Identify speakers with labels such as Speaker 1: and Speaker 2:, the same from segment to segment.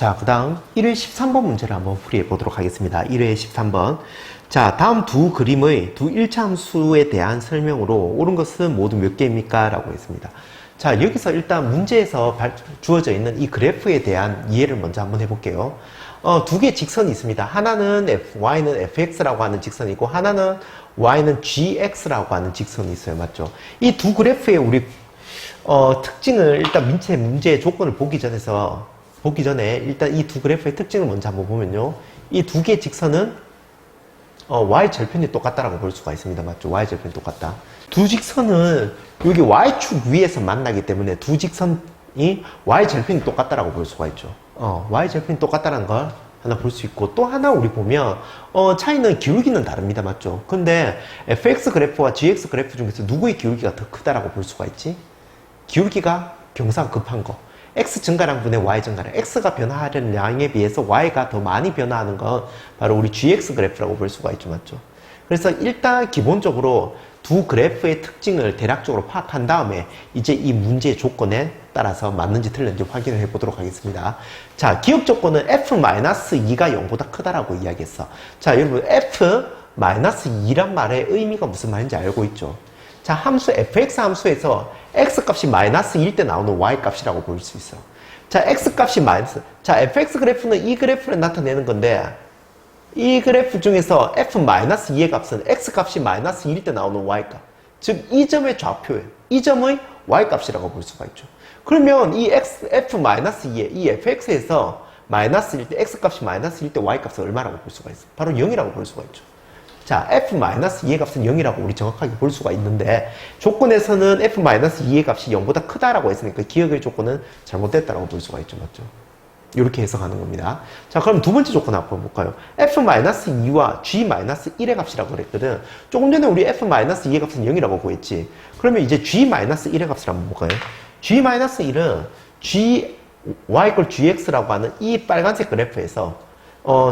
Speaker 1: 자, 그 다음 1회 13번 문제를 한번 풀이해 보도록 하겠습니다. 1회 13번. 자, 다음 두 그림의 두 일차함수에 대한 설명으로 옳은 것은 모두 몇 개입니까? 라고 했습니다. 자, 여기서 일단 문제에서 주어져 있는 이 그래프에 대한 이해를 먼저 한번 해볼게요. 두 개의 직선이 있습니다. 하나는 y는 fx라고 하는 직선이고, 하나는 y는 gx라고 하는 직선이 있어요. 맞죠? 이 두 그래프의 우리, 특징을 일단 문제의 조건을 보기 전에 일단 이 두 그래프의 특징을 먼저 한번 보면요. 이 두 개의 직선은 y절편이 똑같다라고 볼 수가 있습니다. 맞죠? y절편이 똑같다. 두 직선은 여기 y축 위에서 만나기 때문에 두 직선이 y절편이 똑같다라고 볼 수가 있죠. y절편이 똑같다는 걸 하나 볼 수 있고, 또 하나 우리 보면 차이는 기울기는 다릅니다. 맞죠? 근데 fx 그래프와 gx 그래프 중에서 누구의 기울기가 더 크다라고 볼 수가 있지? 기울기가 경사가 급한 거. x 증가량분의 y 증가량. x가 변화하려는 양에 비해서 y가 더 많이 변화하는 건 바로 우리 gx 그래프라고 볼 수가 있죠. 맞죠? 그래서 일단 기본적으로 두 그래프의 특징을 대략적으로 파악한 다음에 이제 이 문제의 조건에 따라서 맞는지 틀렸는지 확인을 해 보도록 하겠습니다. 자, 기억 조건은 f-2가 0보다 크다라고 이야기했어. 자, 여러분 f-2란 말의 의미가 무슨 말인지 알고 있죠? 자, 함수 fx 함수에서 x 값이 -1일 때 나오는 y 값이라고 볼 수 있어. 자, x 값이 자, fx 그래프는 이 그래프를 나타내는 건데, 이 그래프 중에서 f-2의 값은 x 값이 -1일 때 나오는 y 값. 즉, 이 점의 좌표예요. 이 점의 y 값이라고 볼 수가 있죠. 그러면 이 f-2의 이 fx에서 -1일 때, x 값이 -1일 때 y 값은 얼마라고 볼 수가 있어? 바로 0이라고 볼 수가 있죠. 자, f-2의 값은 0이라고 우리 정확하게 볼 수가 있는데, 조건에서는 f-2의 값이 0보다 크다라고 했으니까 기억의 조건은 잘못됐다라고 볼 수가 있죠. 맞죠? 이렇게 해석하는 겁니다. 자, 그럼 두 번째 조건 한번 볼까요? f-2와 g-1의 값이라고 그랬거든. 조금 전에 우리 f-2의 값은 0이라고 구했지. 그러면 이제 g-1의 값을 한번 볼까요? g-1은 y=gx라고 하는 이 빨간색 그래프에서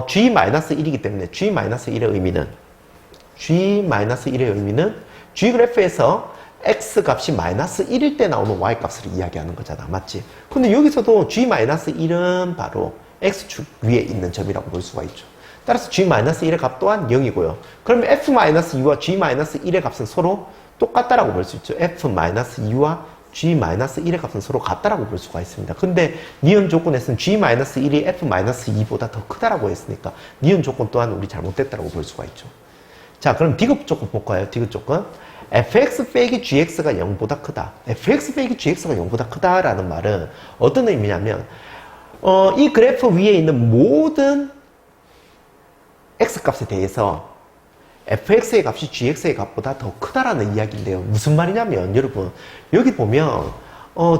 Speaker 1: g-1이기 때문에 g-1의 의미는 g 그래프에서 x 값이 -1일 때 나오는 y 값을 이야기하는 거잖아. 맞지? 근데 여기서도 g-1은 바로 x축 위에 있는 점이라고 볼 수가 있죠. 따라서 g-1의 값 또한 0이고요. 그러면 f-2와 g-1의 값은 서로 똑같다라고 볼 수 있죠. f-2와 g-1의 값은 서로 같다라고 볼 수가 있습니다. 근데 니은 조건에서는 g-1이 f-2보다 더 크다라고 했으니까 니은 조건 또한 우리 잘못됐다라고 볼 수가 있죠. 자, 그럼 디귿 조건 볼까요? 디귿 조건. fx-gx가 0보다 크다. fx-gx가 0보다 크다라는 말은 어떤 의미냐면, 이 그래프 위에 있는 모든 x값에 대해서 fx의 값이 gx의 값보다 더 크다라는 이야기인데요. 무슨 말이냐면, 여러분, 여기 보면,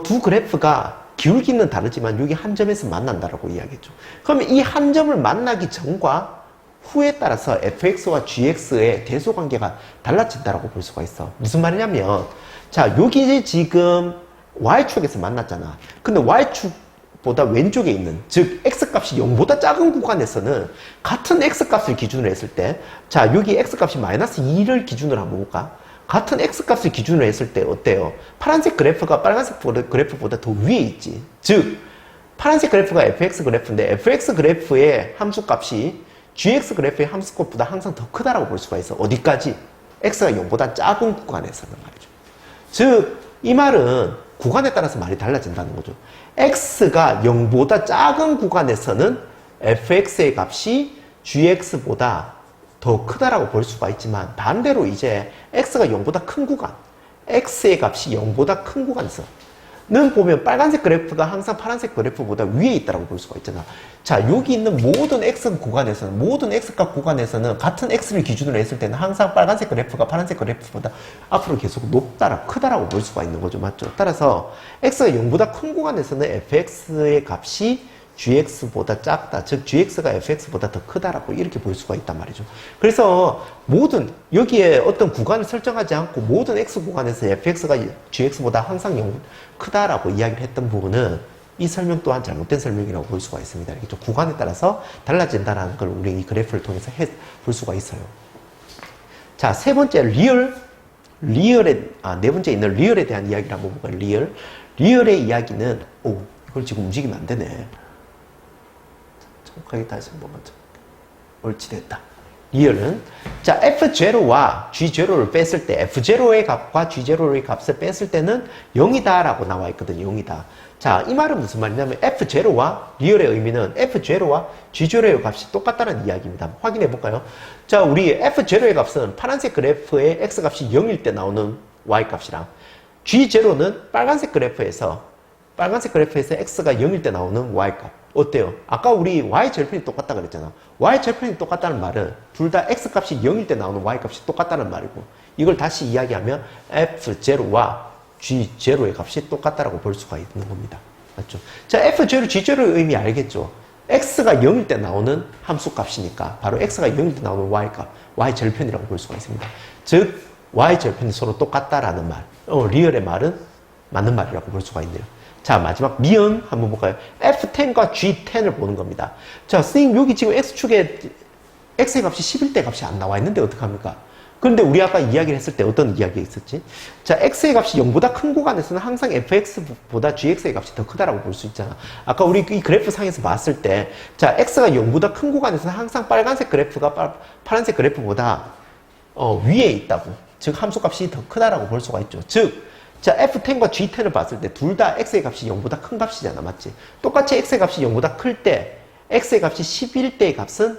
Speaker 1: 두 그래프가 기울기는 다르지만 여기 한 점에서 만난다라고 이야기했죠. 그러면 이 한 점을 만나기 전과 후에 따라서 fx와 gx의 대소관계가 달라진다라고 볼 수가 있어. 무슨 말이냐면, 자, 여기 지금 y축에서 만났잖아. 근데 y축보다 왼쪽에 있는, 즉 x값이 0보다 작은 구간에서는 같은 x값을 기준으로 했을 때, 자, 여기 x값이 -2를 기준으로 한번 볼까? 같은 x값을 기준으로 했을 때 어때요? 파란색 그래프가 빨간색 그래프보다 더 위에 있지. 즉, 파란색 그래프가 fx 그래프인데 fx 그래프의 함수값이 gx 그래프의 함수값보다 항상 더 크다라고 볼 수가 있어. 어디까지? x가 0보다 작은 구간에서는 말이죠. 즉, 이 말은 구간에 따라서 말이 달라진다는 거죠. x가 0보다 작은 구간에서는 fx의 값이 gx보다 더 크다라고 볼 수가 있지만, 반대로 이제 x가 0보다 큰 구간, x의 값이 0보다 큰 구간에서 는 보면 빨간색 그래프가 항상 파란색 그래프보다 위에 있다고 볼 수가 있잖아. 자, 여기 있는 모든 x값 구간에서는 같은 x를 기준으로 했을 때는 항상 빨간색 그래프가 파란색 그래프보다 앞으로 계속 크다라고 볼 수가 있는 거죠. 맞죠? 따라서 x가 0보다 큰 구간에서는 fx의 값이 gx보다 작다. 즉, gx가 fx보다 더 크다라고 이렇게 볼 수가 있단 말이죠. 그래서 여기에 어떤 구간을 설정하지 않고 모든 x 구간에서 fx가 gx보다 항상 크다라고 이야기를 했던 부분은 이 설명 또한 잘못된 설명이라고 볼 수가 있습니다. 이게 좀 구간에 따라서 달라진다는 걸 우리 이 그래프를 통해서 볼 수가 있어요. 자, 세 번째, 네 번째 있는 리얼에 대한 이야기를 한번 볼까요? 리얼의 이야기는, 이걸 지금 움직이면 안 되네. 정확하게 다시 한번 먼저. 옳지, 됐다. 리얼은. 자, F0와 G0를 뺐을 때, F0의 값과 G0의 값을 뺐을 때는 0이다 라고 나와 있거든요. 0이다. 자, 이 말은 무슨 말이냐면 F0와 리얼의 의미는 F0와 G0의 값이 똑같다는 이야기입니다. 확인해 볼까요? 자, 우리 F0의 값은 파란색 그래프의 X값이 0일 때 나오는 Y값이랑 G0는 빨간색 그래프에서 X가 0일 때 나오는 Y값. 어때요? 아까 우리 Y 절편이 똑같다 그랬잖아. Y 절편이 똑같다는 말은 둘 다 X값이 0일 때 나오는 Y값이 똑같다는 말이고, 이걸 다시 이야기하면 F0와 G0의 값이 똑같다라고 볼 수가 있는 겁니다. 맞죠? 자, F0, G0의 의미 알겠죠? X가 0일 때 나오는 함수 값이니까 바로 X가 0일 때 나오는 Y값, Y 절편이라고 볼 수가 있습니다. 즉, Y 절편이 서로 똑같다라는 말, 리얼의 말은 맞는 말이라고 볼 수가 있네요. 자, 마지막 미음 한번 볼까요? F10과 G10을 보는 겁니다. 자, 선생님 여기 지금 X축에 X의 값이 11대 값이 안 나와 있는데 어떡합니까? 그런데 우리 아까 이야기를 했을 때 어떤 이야기가 있었지? 자, X의 값이 0보다 큰 구간에서는 항상 FX보다 GX의 값이 더 크다라고 볼 수 있잖아. 아까 우리 이 그래프 상에서 봤을 때, 자, X가 0보다 큰 구간에서는 항상 빨간색 그래프가 파란색 그래프보다 위에 있다고. 즉, 함수 값이 더 크다라고 볼 수가 있죠. 즉, 자, F10과 G10을 봤을 때 둘 다 X의 값이 0보다 큰 값이잖아. 맞지? 똑같이 X의 값이 0보다 클 때 X의 값이 11대의 값은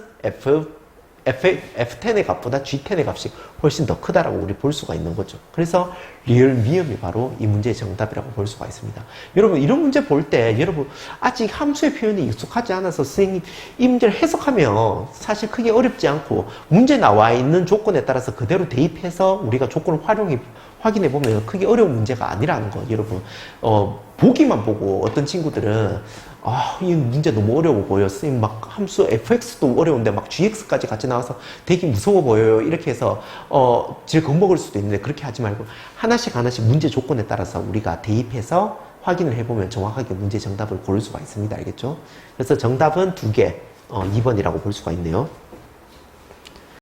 Speaker 1: F10의 값보다 G10의 값이 훨씬 더 크다라고 우리 볼 수가 있는 거죠. 그래서 리얼 미음이 바로 이 문제의 정답이라고 볼 수가 있습니다. 여러분, 이런 문제 볼 때 여러분 아직 함수의 표현이 익숙하지 않아서 선생님 이 문제를 해석하면 사실 크게 어렵지 않고 문제 나와 있는 조건에 따라서 그대로 대입해서 우리가 조건을 확인해 보면 크게 어려운 문제가 아니라는 거. 여러분, 보기만 보고 어떤 친구들은 이 문제 너무 어려워 보여. 선생님 막 함수 fx도 어려운데 막 gx까지 같이 나와서 되게 무서워 보여요. 이렇게 해서 제일 겁먹을 수도 있는데 그렇게 하지 말고 하나씩 문제 조건에 따라서 우리가 대입해서 확인을 해보면 정확하게 문제 정답을 고를 수가 있습니다. 알겠죠? 그래서 정답은 2개, 2번이라고 볼 수가 있네요.